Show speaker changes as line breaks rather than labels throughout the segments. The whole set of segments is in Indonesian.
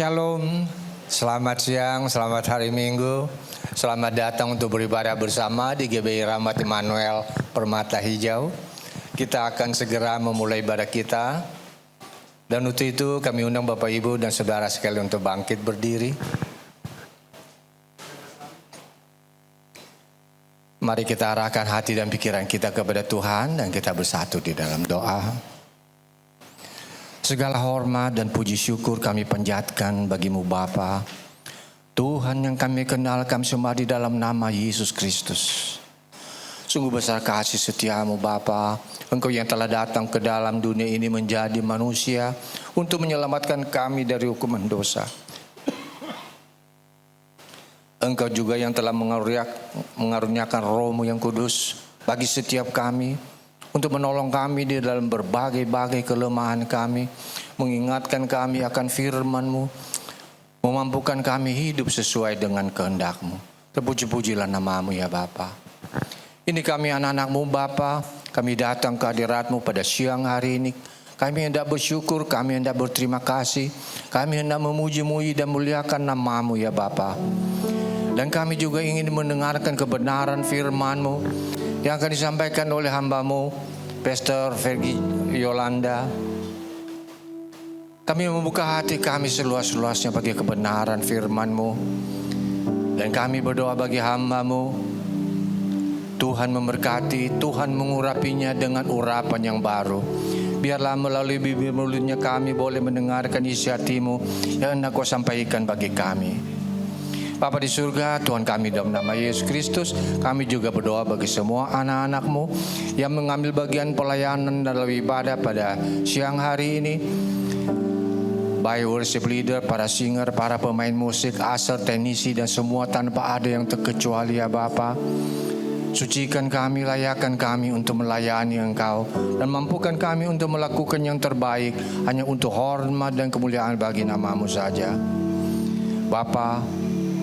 Shalom, selamat siang, selamat hari Minggu. Selamat datang untuk beribadah bersama di GBI Rahmat Immanuel Permata Hijau. Kita akan segera memulai ibadah kita. Dan untuk itu kami undang Bapak Ibu dan Saudara sekalian untuk bangkit berdiri. Mari kita arahkan hati dan pikiran kita kepada Tuhan dan kita bersatu di dalam doa. Segala hormat dan puji syukur kami panjatkan bagimu Bapa, Tuhan yang kami kenal, kami sembah di dalam nama Yesus Kristus. Sungguh besar kasih setiamu Bapa, Engkau yang telah datang ke dalam dunia ini menjadi manusia untuk menyelamatkan kami dari hukuman dosa. Engkau juga yang telah mengaruniakan Roh-Mu yang kudus bagi setiap kami, untuk menolong kami di dalam berbagai-bagai kelemahan kami, mengingatkan kami akan firman-Mu, memampukan kami hidup sesuai dengan kehendak-Mu. Terpuji-pujilah nama-Mu ya Bapa. Ini kami anak-anak-Mu Bapa, kami datang ke hadirat-Mu pada siang hari ini. Kami hendak bersyukur, kami hendak berterima kasih, kami hendak memuji-muji dan muliakan nama-Mu ya Bapa. Dan kami juga ingin mendengarkan kebenaran firman-Mu yang akan disampaikan oleh hamba-Mu, Pastor Fergie Yolanda. Kami membuka hati kami seluas-luasnya bagi kebenaran firman-Mu. Dan kami berdoa bagi hamba-Mu, Tuhan memberkati, Tuhan mengurapinya dengan urapan yang baru. Biarlah melalui bibir mulutnya kami boleh mendengarkan isi hati-Mu yang hendak Kau sampaikan bagi kami. Bapa di surga, Tuhan kami dalam nama Yesus Kristus, kami juga berdoa bagi semua anak-anak-Mu yang mengambil bagian pelayanan dalam ibadah pada siang hari ini. Baik worship leader, para singer, para pemain musik, asal teknisi dan semua tanpa ada yang terkecuali ya Bapa. Sucikan kami, layakkan kami untuk melayani Engkau dan mampukan kami untuk melakukan yang terbaik hanya untuk hormat dan kemuliaan bagi nama-Mu saja. Bapa,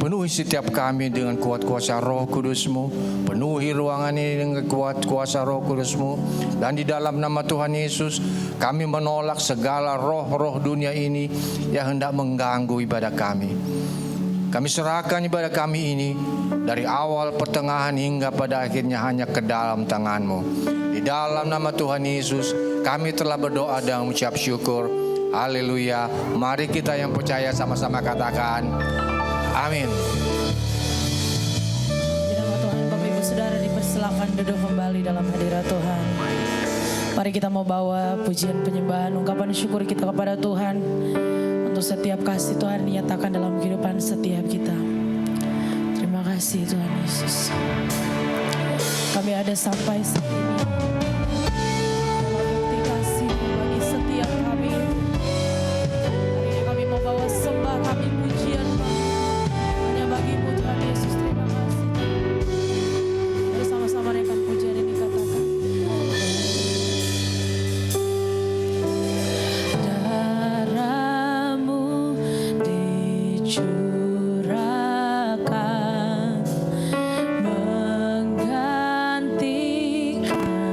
penuhi setiap kami dengan kuat kuasa Roh Kudus-Mu. Penuhi ruangan ini dengan kuat kuasa Roh Kudus-Mu. Dan di dalam nama Tuhan Yesus, kami menolak segala roh-roh dunia ini yang hendak mengganggu ibadah kami. Kami serahkan ibadah kami ini dari awal, pertengahan hingga pada akhirnya hanya ke dalam tangan-Mu. Di dalam nama Tuhan Yesus, kami telah berdoa dan mengucap syukur. Haleluya. Mari kita yang percaya sama-sama katakan amin.
Di nama Tuhan, Bapak Ibu Saudara dipersilakan duduk kembali dalam hadirat Tuhan. Mari kita mau bawa pujian penyembahan, ungkapan syukur kita kepada Tuhan untuk setiap kasih Tuhan dinyatakan dalam kehidupan setiap kita. Terima kasih Tuhan Yesus. Kami ada sampai saat ini. Bukti kasih bagi setiap kami. Hari ini kami mau bawa sembah kami, pujian bagi-Mu Tuhan Yesus, terima kasih. Mari sama-sama naikkan pujian ini, katakan. Darah-Mu dicurahkan menggantikan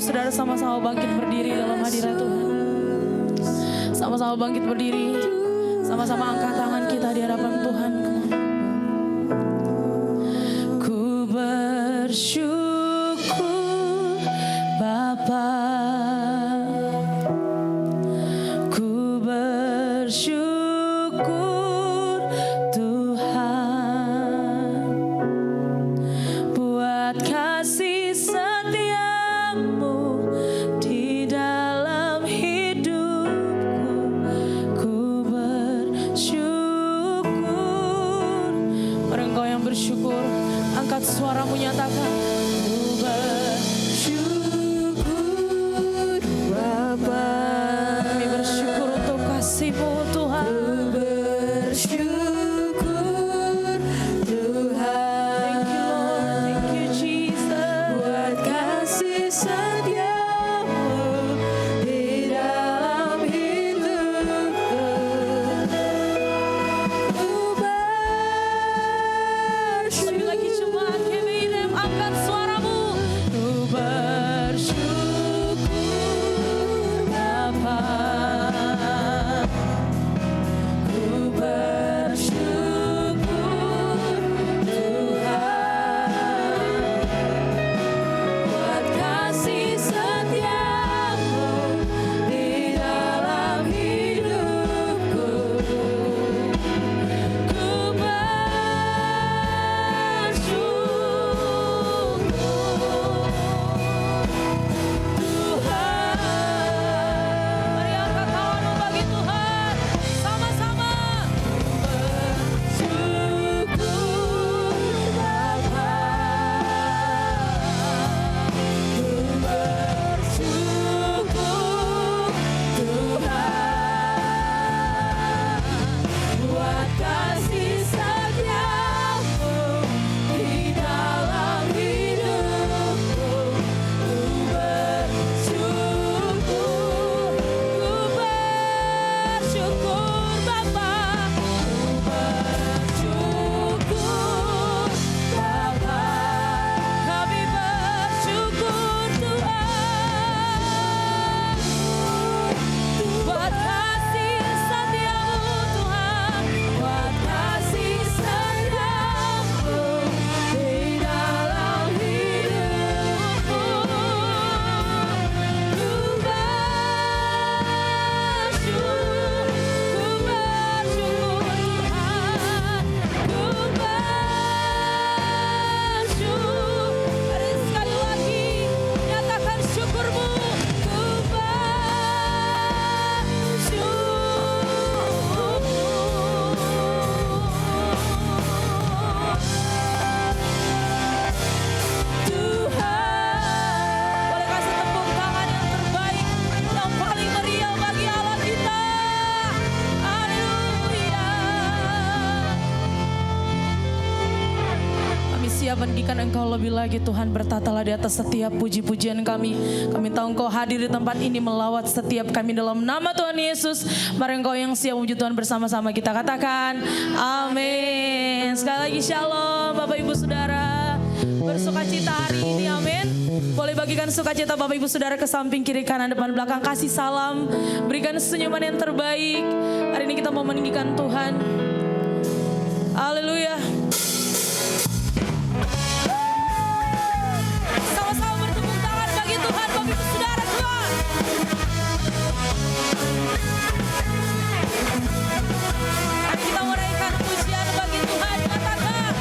Saudara sama-sama bangkit berdiri dalam hadirat Tuhan. Sama-sama bangkit berdiri. Sama-sama angkat tangan kita di hadapan Tuhan. Ku bersyukur Bapa. Ku bersyukur Tuhan buat kasih setiamu di dalam hidupku. Ku bersyukur. Mari engkau yang bersyukur, angkat suaramu, nyatakan. Ku bersyukur Bapa. Kami bersyukur untuk kasih-Mu Tuhan. Ku bersyukur Tuhan. Thank you Lord, thank you Jesus. Buat kasih setiamu di dalam hidupku. Ku bersyukur. Lebih lagi jemaat KBIRM, angkat suaramu. Ku bersyukur Bapa. Ku bersyukur Tuhan buat kasih setiamu di dalam hidupku. Ku bersyukur Tuhan. Mari angkat tanganmu bagi Tuhan. Sama-sama. Bersyukur Bapa. Ku bersyukur Tuhan buat kasih setiamu di dalam hidupku. Ku bersyukur Bapa. Ku bersyukur Bapa. Kami bersyukur Tuhan buat kasih setiamu Tuhan, buat kasih setiamu di dalam hidupku. Ku bersyukur Tuhan. Ku bersyukur. Mari sekali lagi nyatakan syukurmu. Ku Tuhan, boleh kasih tepuk tangan yang terbaik, yang paling meriah bagi Allah kita. Haleluya. Kami siap meninggikan Engkau lebih lagi Tuhan. Bertatalah di atas setiap puji-pujian kami. Kami tahu Engkau hadir di tempat ini melawat setiap kami dalam nama Tuhan Yesus. Mari Engkau yang siap memuji Tuhan bersama-sama kita katakan amin. Sekali lagi shalom Bapak Ibu Saudara. Bersukacita hari ini, amin. Boleh bagikan sukacita Bapak Ibu Saudara ke samping, kiri, kanan, depan, belakang. Kasih salam, berikan senyuman yang terbaik. Hari ini kita mau meninggikan Tuhan. Haleluya. Sama-sama bertepuk tangan bagi Tuhan, Bapak Ibu Saudara semua. Mari kita menaikkan pujian bagi Tuhan, katakan.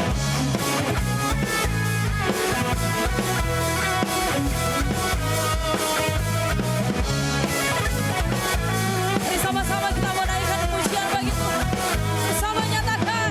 Mari sama-sama kita menaikkan pujian bagi Tuhan. Bersama nyatakan.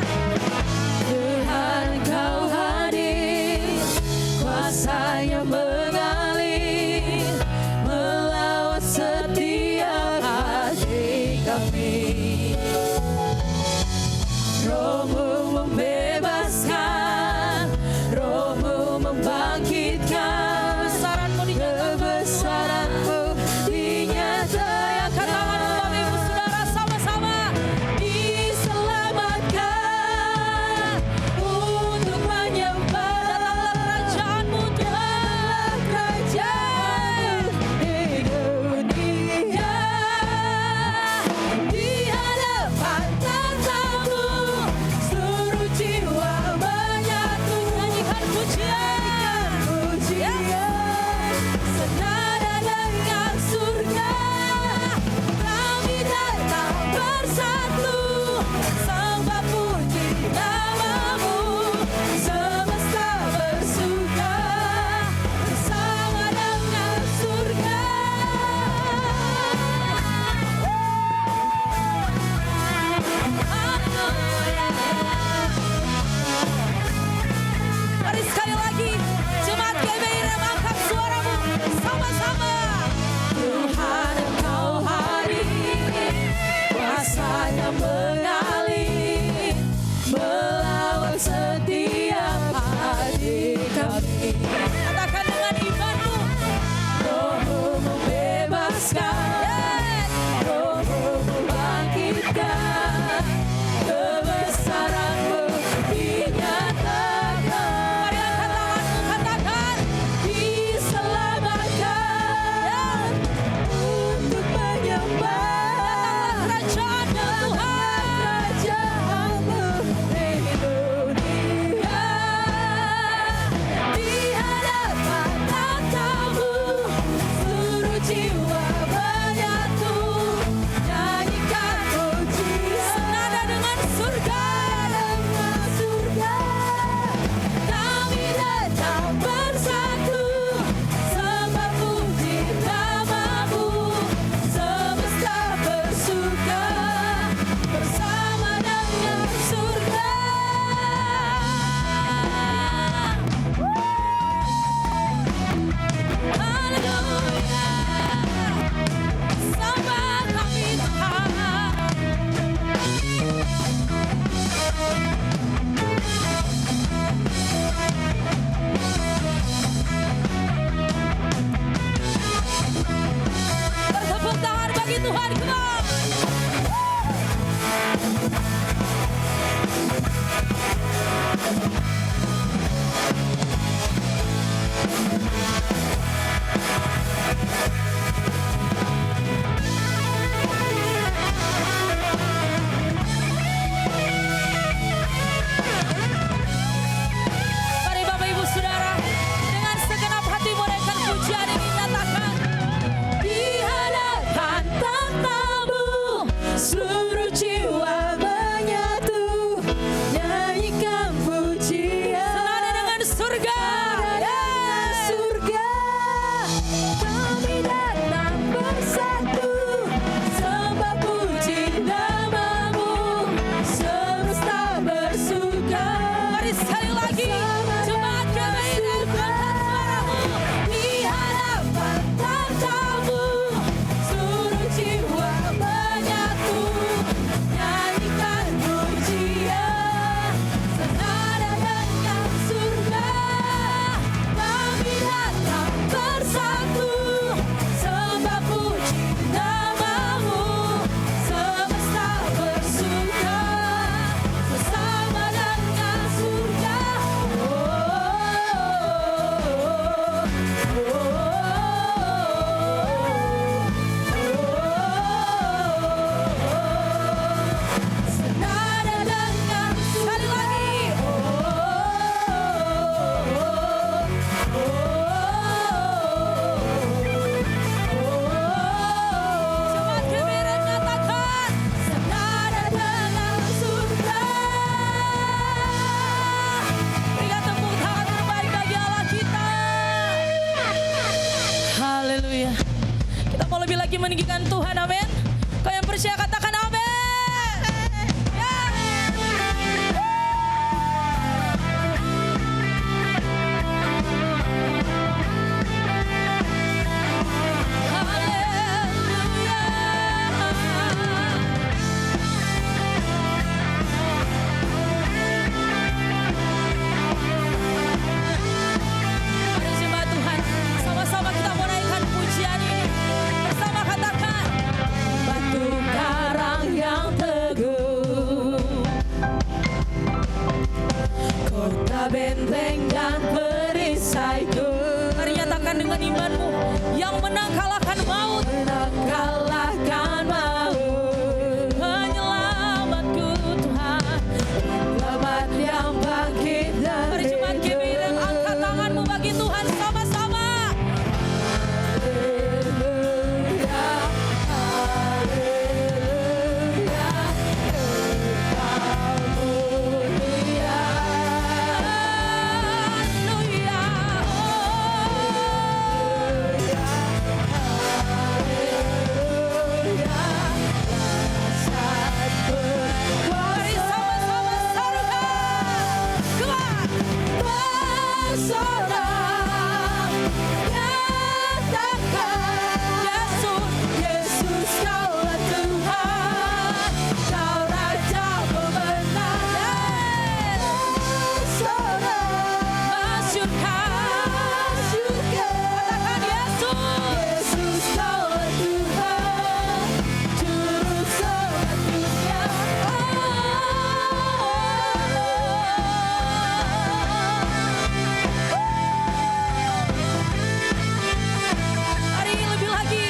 Haleluya. Kita mau lebih lagi meninggikan Tuhan, amin. Kau yang percaya katakan amin. Ya. Mari sembah Tuhan. Sama-sama kita mau naikkan pujian ini. Bersama katakan batu karang yang teguh, kota benteng dan perisaiku. Mari nyatakan dengan imanmu, yang menang kalahkan maut, kalahkan maut. Penyelamatku Tuhan, selamat yang bangkit dari. Mari jemaat GBI angkat tanganmu bagi Tuhan sama-sama. Mari sama-sama sarukan. Kuat. Bersorak. Nyatakan Yesus, Yesus kaulah Tuhan. Kau Raja pemenang. Bersorak. Masyurkan. Katakan Yesus, Yesus kaulah Tuhan. Juru selamat dunia. Mari lebih lagi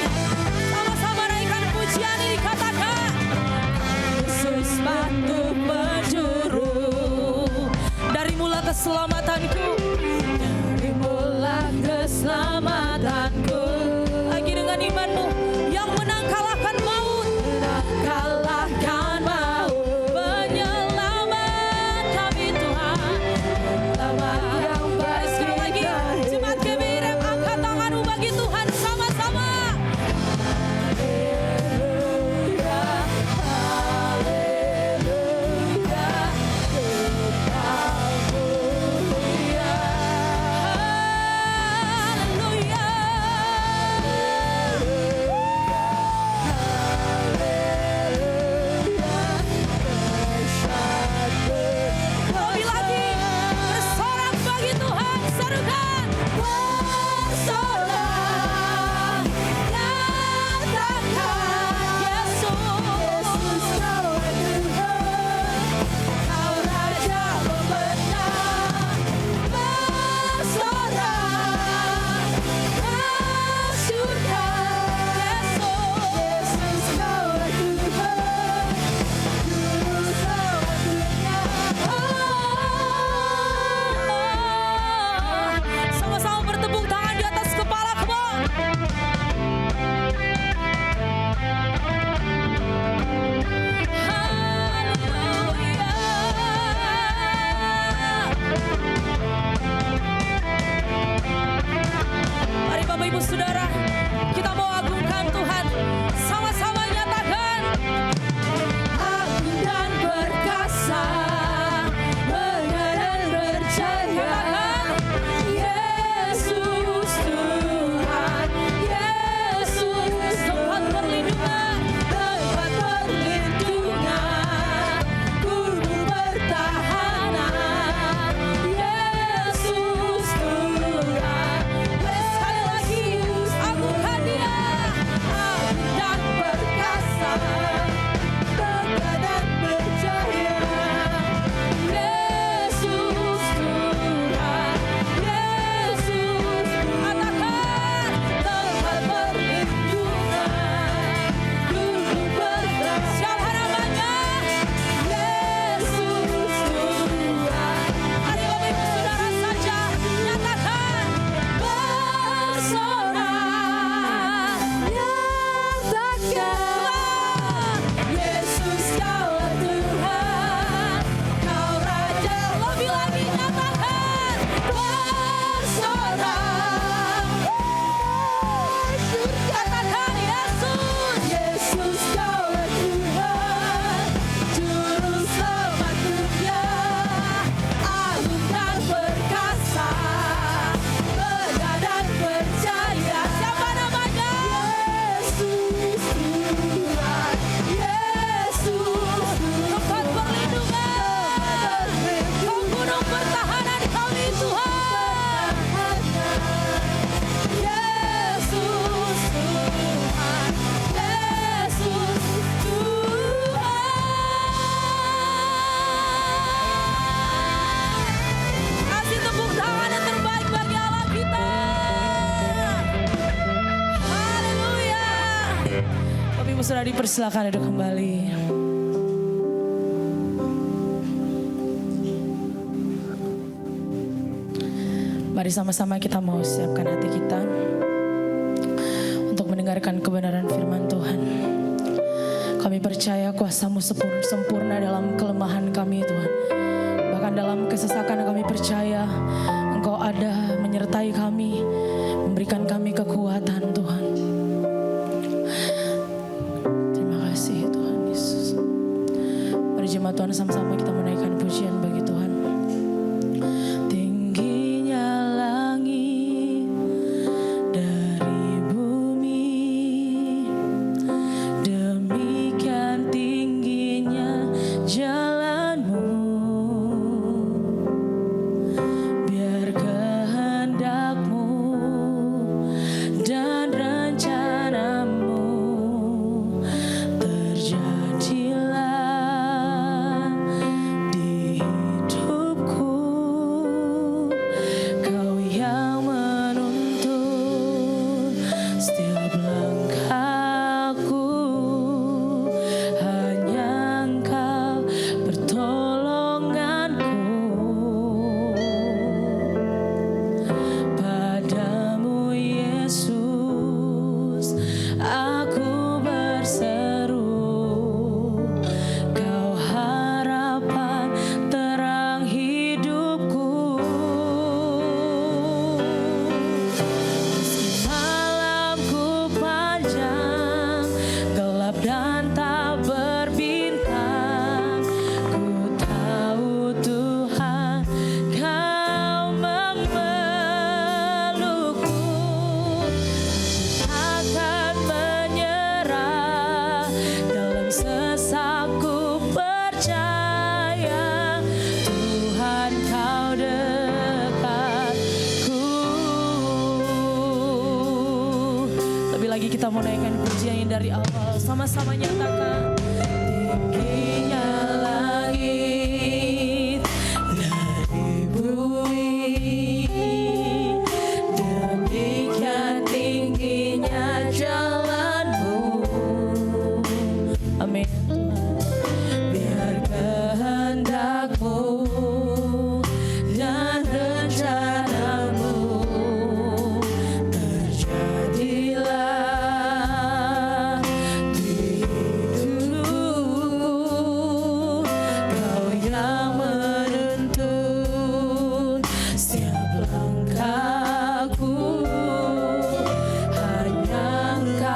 sama-sama naikkan pujian ini, katakan Yesus batu penjuru, dari mula keselamatanku, dari mula keselamatanku. Lagi dengan imanmu, yang menang kalahkan maut, kalahkan maut. Penyelamat kami Tuhan, selamat yang baik. Sekali lagi jemaat GBI Rem, angkat tanganmu bagi Tuhan sama-sama. Haleluya, haleluya, haleluya, lebih lagi bersorak bagi Tuhan, serukan bersorak, nyatakan Yesus, kaulah Tuhan, kau Raja pemenang. Bersorak, masyurkan Yesus, kaulah Tuhan. Sama-sama bertepuk tangan di atas kepala, come on. Haleluya. Mari Bapak Ibu Saudara, kita mau agungkan Tuhan. Sama-sama nyatakan agung dan perkasa, benar dan percaya. Yesus Tuhan, Yesus tempat perlindungan, tempat perlindungan, gunung pertahanan. Yesus Tuhan, sekali lagi sudah dipersilakan duduk kembali. Mari sama-sama kita mau siapkan hati kita untuk mendengarkan kebenaran firman Tuhan. Kami percaya kuasa-Mu sempurna dalam kelemahan kami Tuhan. Bahkan dalam kesesakan kami percaya Engkau ada menyertai kami, memberikan kami kekuatan Tuhan. Terima kasih Tuhan Yesus. Mari jemaat Tuhan sama-sama kita menaikkan pujian bagi Tuhan. Kita mau naikkan pujian dari awal, sama-sama nyatakan. Tingginya langit dari bumi, demikian tingginya jalan-Mu. Amin. Biar kehendak-Mu dan rencana-Mu terjadilah. Hanya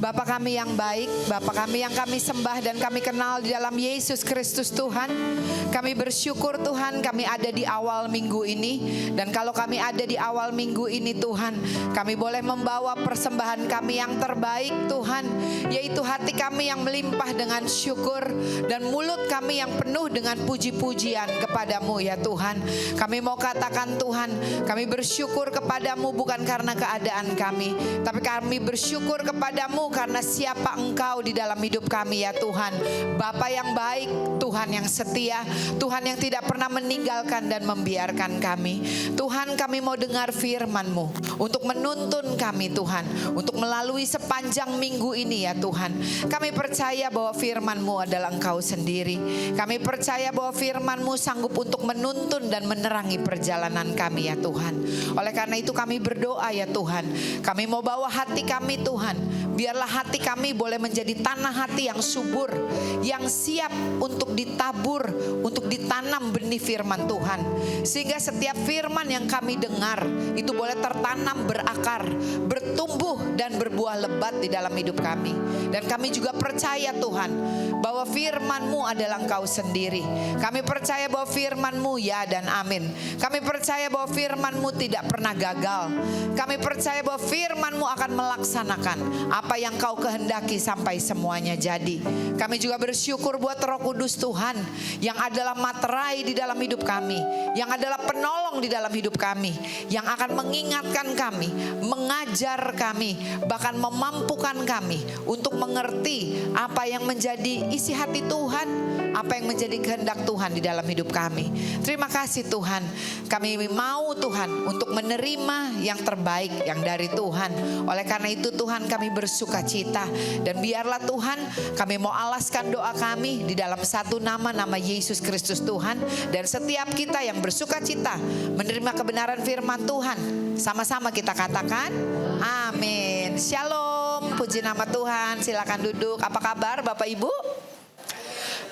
Bapa kami yang baik, Bapa kami yang kami sembah dan kami kenal di dalam Yesus Kristus Tuhan. Kami bersyukur Tuhan kami ada di awal minggu ini. Dan kalau kami ada di awal minggu ini Tuhan, kami boleh membawa persembahan kami yang terbaik Tuhan, yaitu hati kami yang melimpah dengan syukur dan mulut kami yang penuh dengan puji-pujian kepadamu ya Tuhan. Kami mau katakan Tuhan, kami bersyukur kepadamu bukan karena keadaan kami, tapi kami bersyukur kepadamu karena siapa Engkau di dalam hidup kami ya Tuhan. Bapa yang baik, Tuhan yang setia, Tuhan yang tidak pernah meninggalkan dan membiarkan kami. Tuhan, kami mau dengar firman-Mu untuk menuntun kami Tuhan, untuk melalui sepanjang minggu ini ya Tuhan. Kami percaya bahwa firman-Mu adalah Engkau sendiri. Kami percaya bahwa firman-Mu sanggup untuk menuntun dan menerangi perjalanan kami ya Tuhan. Oleh karena itu kami berdoa ya Tuhan, kami mau bawa hati kami Tuhan. Biarlah hati kami boleh menjadi tanah hati yang subur, yang siap untuk ditabur, untuk ditanam benih firman Tuhan. Sehingga setiap firman yang kami dengar itu boleh tertanam, berakar, bertumbuh dan berbuah lebat di dalam hidup kami. Dan kami juga percaya Tuhan bahwa firman-Mu adalah Engkau sendiri. Kami percaya bahwa firman-Mu ya dan amin. Kami percaya bahwa firman-Mu tidak pernah gagal. Kami percaya bahwa firman-Mu akan melaksanakan apa yang Kau kehendaki sampai semuanya jadi. Kami juga bersyukur buat Roh Kudus Tuhan yang adalah materai di dalam hidup kami, yang adalah penolong di dalam hidup kami, yang akan mengingatkan kami, mengajar kami, bahkan memampukan kami untuk mengerti apa yang menjadi isi hati Tuhan, apa yang menjadi kehendak Tuhan di dalam hidup kami. Terima kasih Tuhan. Kami mau Tuhan untuk menerima yang terbaik yang dari Tuhan. Oleh karena itu Tuhan kami bersuka cita. Dan biarlah Tuhan kami mau alaskan doa kami di dalam satu nama Yesus Kristus Tuhan. Dan setiap kita yang bersuka cita menerima kebenaran firman Tuhan, sama-sama kita katakan amin. Shalom, puji nama Tuhan. Silakan duduk. Apa kabar Bapak Ibu?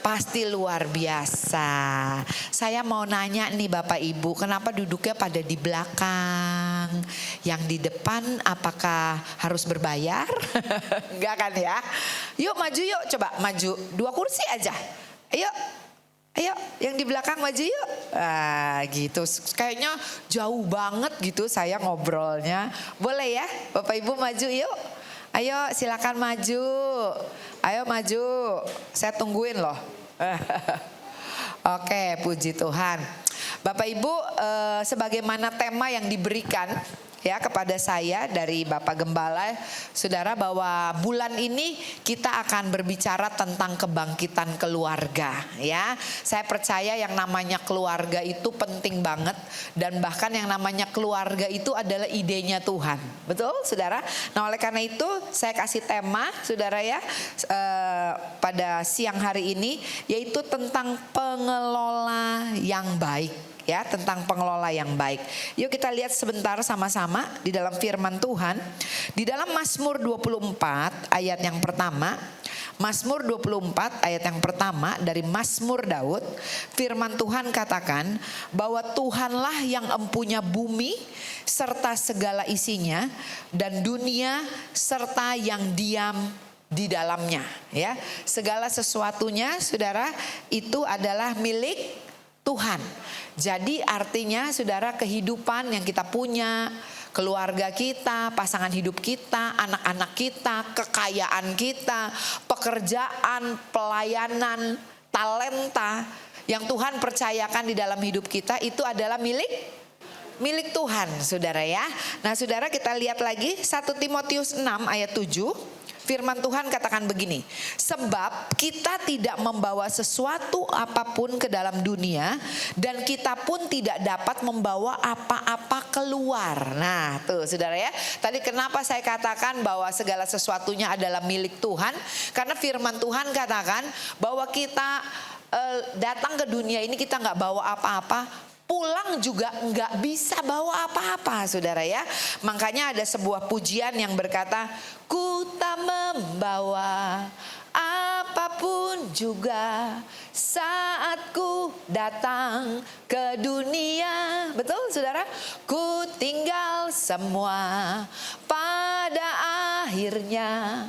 Pasti luar biasa. Saya mau nanya nih Bapak Ibu, kenapa duduknya pada di belakang? Yang di depan apakah harus berbayar? Enggak kan ya? Yuk maju yuk, coba maju 2 kursi aja. Ayo yang di belakang maju yuk. Gitu, kayaknya jauh banget gitu saya ngobrolnya. Boleh ya Bapak Ibu maju yuk. Ayo silakan maju. Ayo maju. Saya tungguin loh. Oke, puji Tuhan. Bapak Ibu, sebagaimana tema yang diberikan ya kepada saya dari Bapak Gembala, saudara, bahwa bulan ini kita akan berbicara tentang kebangkitan keluarga ya. Saya percaya yang namanya keluarga itu penting banget, dan bahkan yang namanya keluarga itu adalah idenya Tuhan. Betul saudara? Nah oleh karena itu saya kasih tema saudara ya pada siang hari ini, yaitu tentang pengelola yang baik. Ya, tentang pengelola yang baik. Yuk kita lihat sebentar sama-sama di dalam firman Tuhan. Di dalam Mazmur 24 ayat yang pertama. Mazmur 24 ayat yang pertama dari Mazmur Daud. Firman Tuhan katakan bahwa Tuhanlah yang empunya bumi serta segala isinya, dan dunia serta yang diam di dalamnya. Ya, segala sesuatunya saudara itu adalah milik Tuhan. Jadi artinya saudara, kehidupan yang kita punya, keluarga kita, pasangan hidup kita, anak-anak kita, kekayaan kita, pekerjaan, pelayanan, talenta yang Tuhan percayakan di dalam hidup kita itu adalah milik Tuhan saudara ya. Nah saudara, kita lihat lagi 1 Timotius 6 ayat 7. Firman Tuhan katakan begini, sebab kita tidak membawa sesuatu apapun ke dalam dunia, dan kita pun tidak dapat membawa apa-apa keluar. Nah tuh saudara ya, tadi kenapa saya katakan bahwa segala sesuatunya adalah milik Tuhan, karena firman Tuhan katakan bahwa kita datang ke dunia ini kita gak bawa apa-apa, pulang juga nggak bisa bawa apa-apa saudara ya. Makanya ada sebuah pujian yang berkata, ku tak membawa apapun juga saat ku datang ke dunia. Betul saudara? Ku tinggal semua pada akhirnya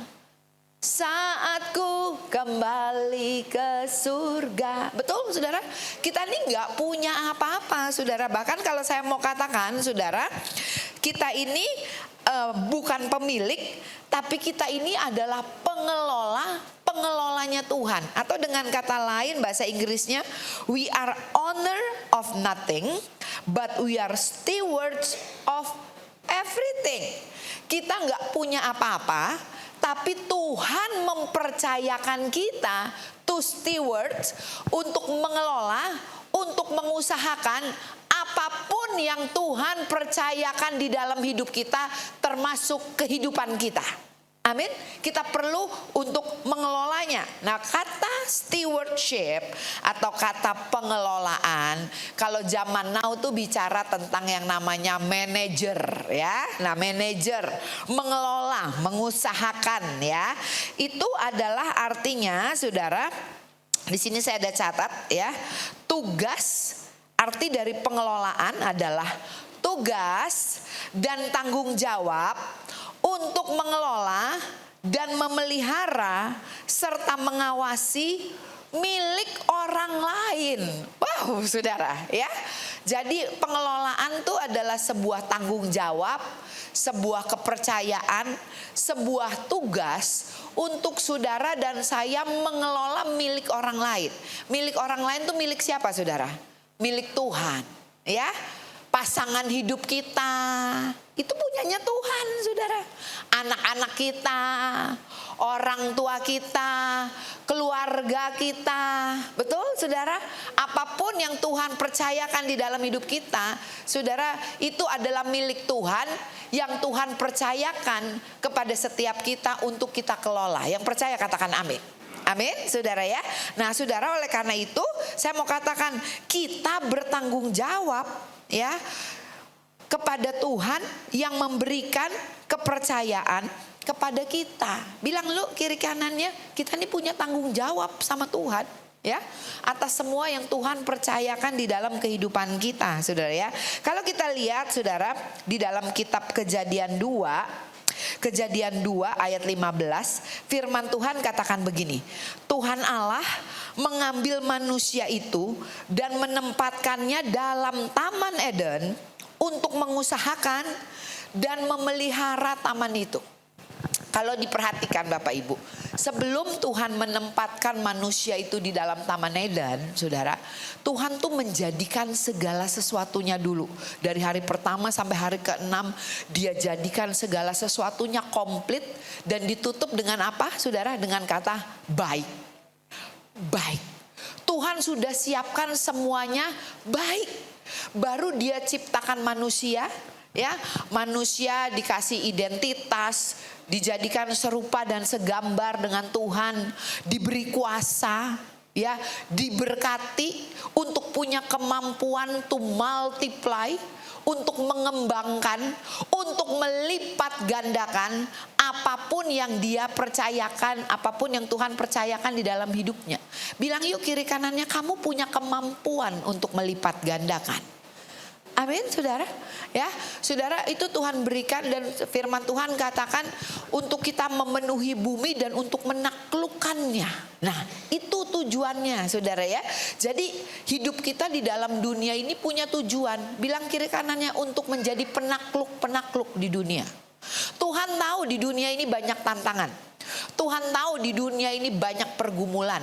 saat ku kembali ke surga. Betul saudara? Kita ini nggak punya apa-apa saudara. Bahkan kalau saya mau katakan saudara, kita ini bukan pemilik, tapi kita ini adalah pengelolanya Tuhan. Atau dengan kata lain bahasa Inggrisnya, we are owner of nothing, but we are stewards of everything. Kita nggak punya apa-apa, tapi Tuhan mempercayakan kita to stewards untuk mengelola, untuk mengusahakan apapun yang Tuhan percayakan di dalam hidup kita, termasuk kehidupan kita. Amin. Kita perlu untuk mengelolanya. Nah, kata stewardship atau kata pengelolaan, kalau zaman now tuh bicara tentang yang namanya manajer ya. Nah, manajer, mengelola, mengusahakan ya. Itu adalah artinya saudara, di sini saya ada catat ya. Tugas, arti dari pengelolaan adalah tugas dan tanggung jawab untuk mengelola dan memelihara serta mengawasi milik orang lain. Wow, saudara ya. Jadi pengelolaan itu adalah sebuah tanggung jawab, sebuah kepercayaan, sebuah tugas untuk saudara dan saya mengelola milik orang lain. Milik orang lain itu milik siapa saudara? Milik Tuhan ya. Pasangan hidup kita itu punyanya Tuhan saudara. Anak-anak kita, orang tua kita, keluarga kita. Betul saudara? Apapun yang Tuhan percayakan di dalam hidup kita, saudara, itu adalah milik Tuhan yang Tuhan percayakan kepada setiap kita untuk kita kelola. Yang percaya katakan amin. Amin saudara ya. Nah saudara, oleh karena itu saya mau katakan kita bertanggung jawab ya kepada Tuhan yang memberikan kepercayaan kepada kita. Bilang lu kiri kanannya, kita ini punya tanggung jawab sama Tuhan ya atas semua yang Tuhan percayakan di dalam kehidupan kita saudara ya. Kalau kita lihat saudara di dalam kitab Kejadian 2 ayat 15, firman Tuhan katakan begini. Tuhan Allah mengambil manusia itu dan menempatkannya dalam Taman Eden untuk mengusahakan dan memelihara taman itu. Kalau diperhatikan Bapak Ibu, sebelum Tuhan menempatkan manusia itu di dalam Taman Eden, saudara, Tuhan tuh menjadikan segala sesuatunya dulu. Dari hari pertama sampai hari ke-6, dia jadikan segala sesuatunya komplit dan ditutup dengan apa saudara? Dengan kata baik. Baik. Tuhan sudah siapkan semuanya baik. Baru dia ciptakan manusia. Ya, manusia dikasih identitas, dijadikan serupa dan segambar dengan Tuhan, diberi kuasa, ya, diberkati untuk punya kemampuan to multiply, untuk mengembangkan, untuk melipat gandakan apapun yang dia percayakan, apapun yang Tuhan percayakan di dalam hidupnya. Bilang yuk kiri kanannya, kamu punya kemampuan untuk melipat gandakan. Amin saudara. Ya, saudara, itu Tuhan berikan dan firman Tuhan katakan untuk kita memenuhi bumi dan untuk menaklukkannya. Nah, itu tujuannya saudara ya. Jadi hidup kita di dalam dunia ini punya tujuan. Bilang kiri kanannya, untuk menjadi penakluk-penakluk di dunia. Tuhan tahu di dunia ini banyak tantangan. Tuhan tahu di dunia ini banyak pergumulan.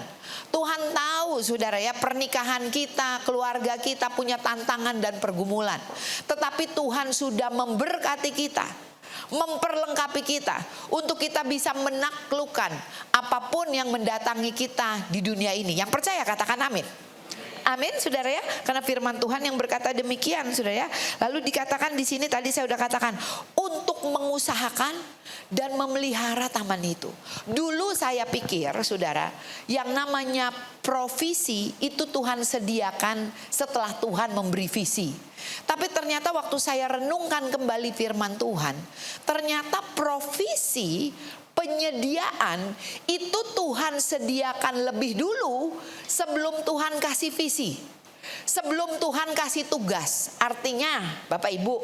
Tuhan tahu saudara ya, pernikahan kita, keluarga kita punya tantangan dan pergumulan. Tetapi Tuhan sudah memberkati kita, memperlengkapi kita untuk kita bisa menaklukkan apapun yang mendatangi kita di dunia ini. Yang percaya katakan amin. Amin saudara ya, karena firman Tuhan yang berkata demikian saudara ya. Lalu dikatakan di sini, tadi saya sudah katakan, untuk mengusahakan dan memelihara taman itu. Dulu saya pikir saudara, yang namanya provisi itu Tuhan sediakan setelah Tuhan memberi visi. Tapi ternyata waktu saya renungkan kembali firman Tuhan, ternyata provisi, penyediaan itu Tuhan sediakan lebih dulu sebelum Tuhan kasih visi, sebelum Tuhan kasih tugas. Artinya Bapak Ibu,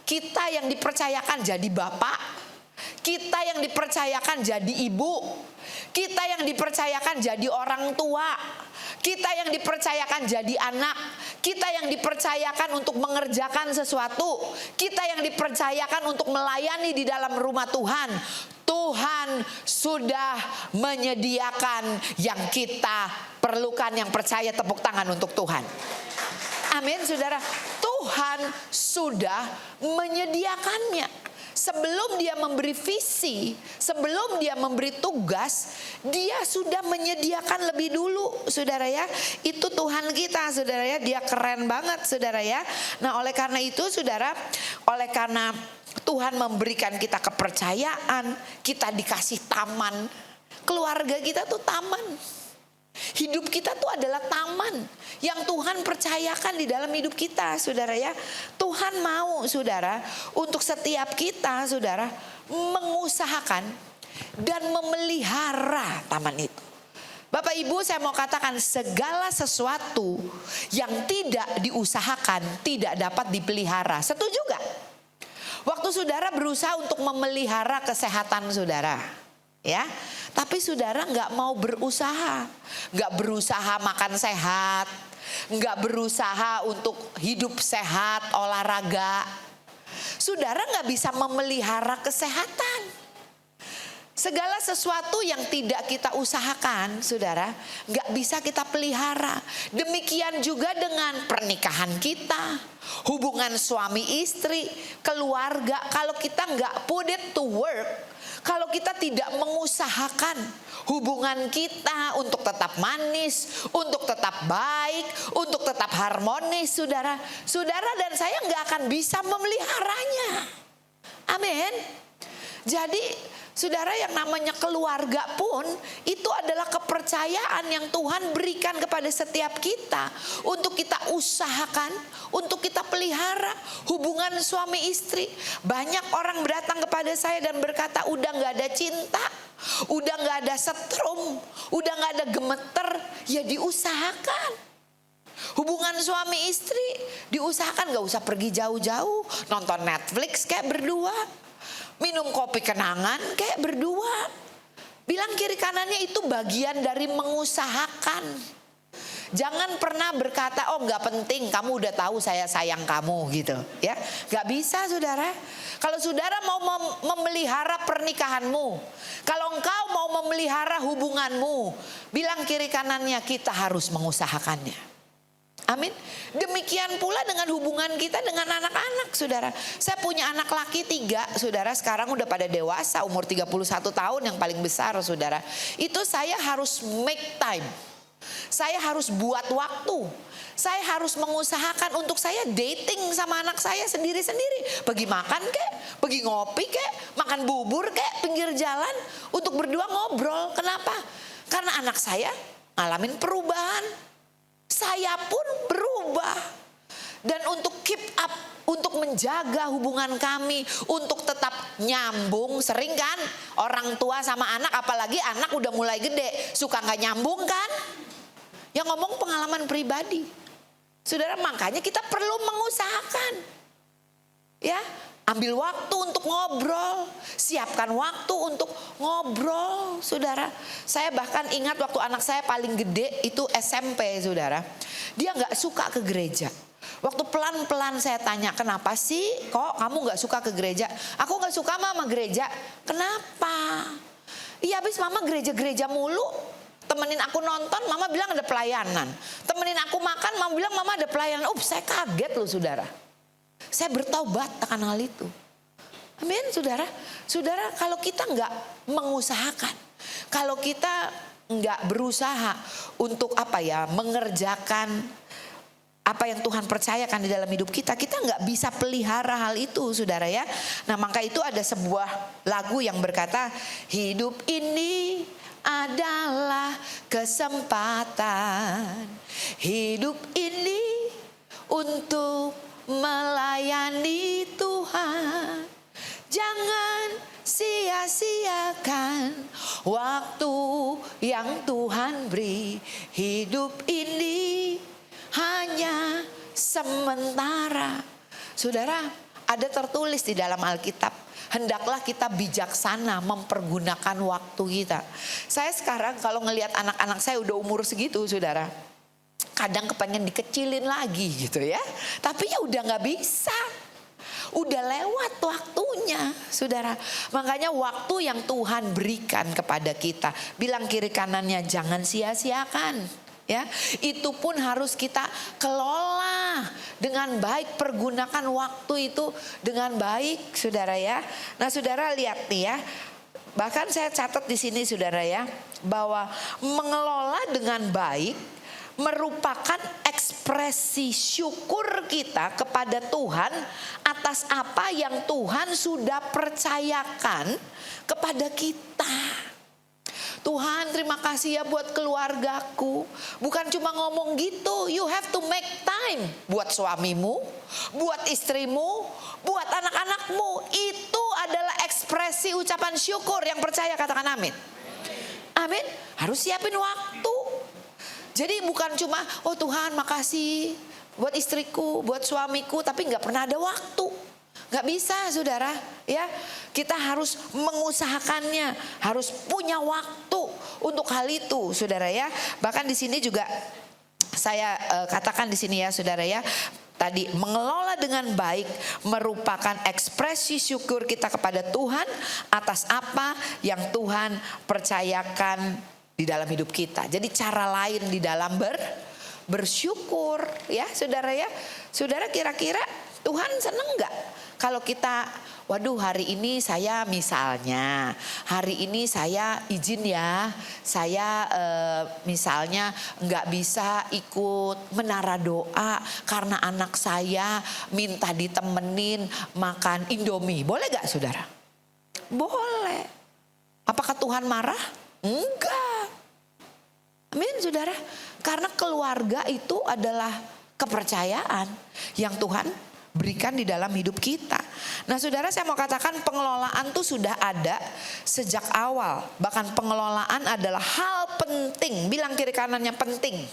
kita yang dipercayakan jadi bapak, Kita yang dipercayakan jadi ibu, kita yang dipercayakan jadi orang tua, kita yang dipercayakan jadi anak, kita yang dipercayakan untuk mengerjakan sesuatu, kita yang dipercayakan untuk melayani di dalam rumah Tuhan. Tuhan sudah menyediakan yang kita perlukan. Yang percaya tepuk tangan untuk Tuhan. Amin, saudara. Tuhan sudah menyediakannya. Sebelum dia memberi visi, sebelum dia memberi tugas, dia sudah menyediakan lebih dulu, saudara ya. Itu Tuhan kita, saudara ya. Dia keren banget, saudara ya. Nah, oleh karena itu, saudara, oleh karena Tuhan memberikan kita kepercayaan, kita dikasih taman. Keluarga kita tuh taman. Hidup kita tuh adalah taman yang Tuhan percayakan di dalam hidup kita, saudara ya. Tuhan mau, saudara, untuk setiap kita, saudara, mengusahakan dan memelihara taman itu. Bapak Ibu, saya mau katakan segala sesuatu yang tidak diusahakan tidak dapat dipelihara. Setuju gak? Waktu saudara berusaha untuk memelihara kesehatan saudara, ya, tapi saudara nggak mau berusaha, nggak berusaha makan sehat, nggak berusaha untuk hidup sehat, olahraga, saudara nggak bisa memelihara kesehatan. Segala sesuatu yang tidak kita usahakan, saudara, nggak bisa kita pelihara. Demikian juga dengan pernikahan kita, hubungan suami istri, keluarga. Kalau kita nggak put it to work, kalau kita tidak mengusahakan hubungan kita untuk tetap manis, untuk tetap baik, untuk tetap harmonis, saudara, saudara dan saya nggak akan bisa memeliharanya. Amin. Jadi saudara, yang namanya keluarga pun itu adalah kepercayaan yang Tuhan berikan kepada setiap kita untuk kita usahakan, untuk kita pelihara hubungan suami istri. Banyak orang datang kepada saya dan berkata udah gak ada cinta, udah gak ada setrum, udah gak ada gemeter. Ya diusahakan. Hubungan suami istri diusahakan, gak usah pergi jauh-jauh, nonton Netflix kayak berdua, minum kopi kenangan kayak berdua. Bilang kiri kanannya itu bagian dari mengusahakan. Jangan pernah berkata, oh gak penting, kamu udah tahu saya sayang kamu gitu ya. Gak bisa, saudara. Kalau saudara mau memelihara pernikahanmu, kalau engkau mau memelihara hubunganmu, bilang kiri kanannya, kita harus mengusahakannya. Amin. Demikian pula dengan hubungan kita dengan anak-anak, saudara. Saya punya anak laki 3, saudara. Sekarang udah pada dewasa, umur 31 tahun yang paling besar, saudara. Itu saya harus make time. Saya harus buat waktu. Saya harus mengusahakan untuk saya dating sama anak saya sendiri-sendiri. Pergi makan kek, pergi ngopi kek, makan bubur kek, pinggir jalan. Untuk berdua ngobrol. Kenapa? Karena anak saya ngalamin perubahan. Saya pun berubah. Dan untuk keep up, untuk menjaga hubungan kami, untuk tetap nyambung. Sering kan orang tua sama anak, apalagi anak udah mulai gede, suka gak nyambung kan? Yang ngomong pengalaman pribadi. Saudara, makanya kita perlu mengusahakan. Ya, ambil waktu untuk ngobrol, siapkan waktu untuk ngobrol, saudara. Saya bahkan ingat waktu anak saya paling gede itu SMP, saudara. Dia gak suka ke gereja. Waktu pelan-pelan saya tanya, kenapa sih kok kamu gak suka ke gereja? Aku gak suka mama gereja. Kenapa? Iya, habis mama gereja-gereja mulu. Temenin aku nonton, mama bilang ada pelayanan. Temenin aku makan, mama bilang mama ada pelayanan. Saya kaget loh, saudara. Saya bertobat akan hal itu. Amin, saudara. Saudara, kalau kita nggak mengusahakan, kalau kita nggak berusaha untuk mengerjakan apa yang Tuhan percayakan di dalam hidup kita, kita nggak bisa pelihara hal itu, saudara ya. Nah, maka itu ada sebuah lagu yang berkata, hidup ini adalah kesempatan, hidup ini untuk melayani Tuhan. Jangan sia-siakan waktu yang Tuhan beri. Hidup ini hanya sementara. Saudara, Ada tertulis di dalam Alkitab, hendaklah kita bijaksana mempergunakan waktu kita. Saya sekarang kalau ngelihat anak-anak saya udah umur segitu, saudara, kadang kepengen dikecilin lagi gitu ya. Tapi ya udah gak bisa. Udah lewat waktunya, saudara. Makanya waktu yang Tuhan berikan kepada kita, bilang kiri kanannya jangan sia-siakan. Ya, itu pun harus kita kelola dengan baik, pergunakan waktu itu dengan baik, saudara ya. Nah, saudara lihat nih ya. Bahkan saya catat di sini, saudara ya, bahwa mengelola dengan baik merupakan ekspresi syukur kita kepada Tuhan atas apa yang Tuhan sudah percayakan kepada kita. Tuhan, terima kasih ya buat keluargaku. Bukan cuma ngomong gitu, you have to make time buat suamimu, buat istrimu, buat anak-anakmu. Itu adalah ekspresi ucapan syukur. Yang percaya katakan amin. Amin. Harus siapin waktu. Jadi bukan cuma, oh Tuhan makasih buat istriku, buat suamiku, tapi gak pernah ada waktu. Gak bisa, saudara, ya. Kita harus mengusahakannya, harus punya waktu untuk hal itu, saudara ya. Bahkan di sini juga saya katakan di sini ya, saudara ya. Tadi mengelola dengan baik merupakan ekspresi syukur kita kepada Tuhan atas apa yang Tuhan percayakan di dalam hidup kita. Jadi cara lain di dalam bersyukur ya, saudara ya. Saudara, kira-kira Tuhan seneng gak kalau kita, waduh hari ini saya misalnya, hari ini saya izin ya, saya misalnya gak bisa ikut menara doa karena anak saya minta ditemenin makan Indomie. Boleh gak, saudara? Boleh. Apakah Tuhan marah? Enggak. Amin, saudara. Karena keluarga itu adalah kepercayaan yang Tuhan berikan di dalam hidup kita. Nah, saudara, saya mau katakan pengelolaan tuh sudah ada sejak awal. Bahkan pengelolaan adalah hal penting. Bilang kiri kanannya penting.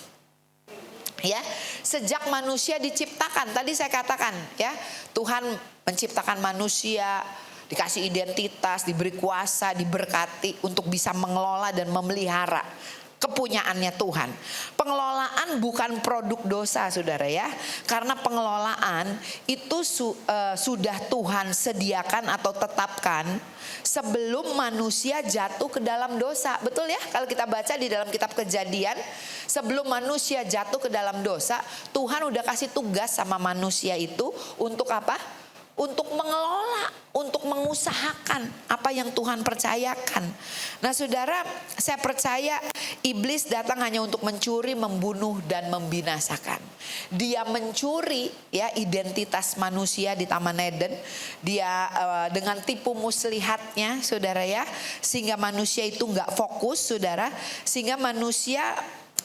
Ya, sejak manusia diciptakan. Tadi saya katakan ya, Tuhan menciptakan manusia, dikasih identitas, diberi kuasa, diberkati untuk bisa mengelola dan memelihara kepunyaannya Tuhan. Pengelolaan bukan produk dosa, saudara ya. Karena pengelolaan itu sudah Tuhan sediakan atau tetapkan sebelum manusia jatuh ke dalam dosa. Betul ya? Kalau kita baca di dalam kitab Kejadian, sebelum manusia jatuh ke dalam dosa, Tuhan udah kasih tugas sama manusia itu untuk apa? Untuk mengelola, untuk mengusahakan apa yang Tuhan percayakan. Nah, saudara, saya percaya iblis datang hanya untuk mencuri, membunuh, dan membinasakan. Dia mencuri ya identitas manusia di Taman Eden. Dia dengan tipu muslihatnya, saudara ya, sehingga manusia itu nggak fokus, saudara, sehingga manusia